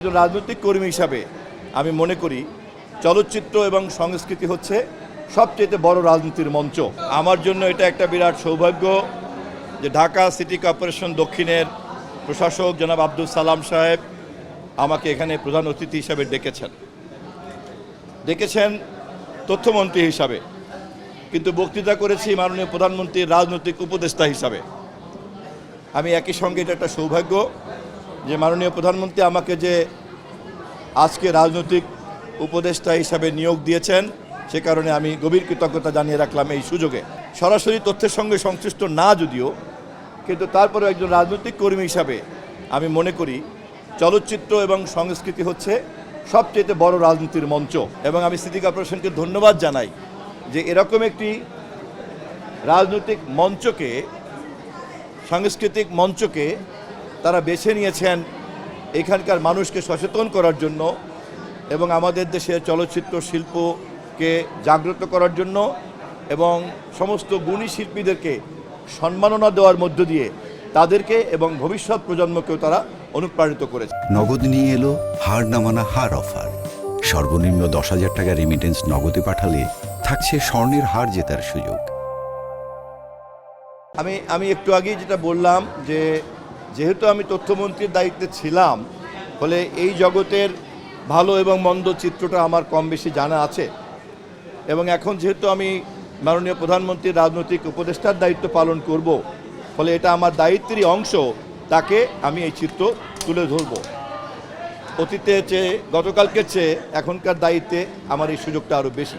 রাজনৈতিক কর্মী হিসাবে আমি মনে করি চলচ্চিত্র এবং সংস্কৃতি হচ্ছে সবচেয়ে বড় রাজনীতির মঞ্চ। আমার জন্য এটা একটা বিরাট সৌভাগ্য যে ঢাকা সিটি কর্পোরেশন দক্ষিণের প্রশাসক জনাব আব্দুল সালাম সাহেব আমাকে এখানে প্রধান অতিথি হিসাবে ডেকেছেন তথ্যমন্ত্রী হিসাবে, কিন্তু বক্তৃতা করেছি মাননীয় প্রধানমন্ত্রীর রাজনৈতিক উপদেষ্টা হিসাবে। আমি একই সঙ্গে এটা একটা সৌভাগ্য যে মাননীয় প্রধানমন্ত্রী আমাকে যে আজকে রাজনৈতিক উপদেষ্টা হিসাবে নিয়োগ দিয়েছেন, সে কারণে আমি গভীর কৃতজ্ঞতা জানিয়ে রাখলাম এই সুযোগে। সরাসরি তথ্যের সঙ্গে সংশ্লিষ্ট না যদিও, কিন্তু তারপরেও একজন রাজনৈতিক কর্মী হিসাবে আমি মনে করি চলচ্চিত্র এবং সংস্কৃতি হচ্ছে সবচেয়ে বড় রাজনীতির মঞ্চ। এবং আমি সিটি কর্পোরেশনকে ধন্যবাদ জানাই যে এরকম একটি রাজনৈতিক মঞ্চকে, সাংস্কৃতিক মঞ্চকে তারা বেছে নিয়েছেন এখানকার মানুষকে সচেতন করার জন্য এবং আমাদের দেশের চলচ্চিত্র শিল্পকে জাগ্রত করার জন্য এবং সমস্ত গুণী শিল্পীদেরকে সম্মাননা দেওয়ার মধ্য দিয়ে তাদেরকে এবং ভবিষ্যৎ প্রজন্মকেও তারা অনুপ্রাণিত করেছে। নগদ নিয়ে এলো হার না মানা হার অফার। সর্বনিম্ন 10,000 টাকা রেমিটেন্স নগদে পাঠালে থাকছে স্বর্ণের হার জেতার সুযোগ। আমি একটু আগেই যেটা বললাম যে যেহেতু আমি তথ্যমন্ত্রীর দায়িত্বে ছিলাম, ফলে এই জগতের ভালো এবং মন্দ চিত্রটা আমার কম বেশি জানা আছে। এবং এখন যেহেতু আমি মাননীয় প্রধানমন্ত্রীর রাজনৈতিক উপদেষ্টার দায়িত্ব পালন করব, ফলে এটা আমার দায়িত্বেরই অংশ, তাকে আমি এই চিত্র তুলে ধরব। অতীতের চেয়ে, গতকালকের চেয়ে এখনকার দায়িত্বে আমার এই সুযোগটা আরও বেশি।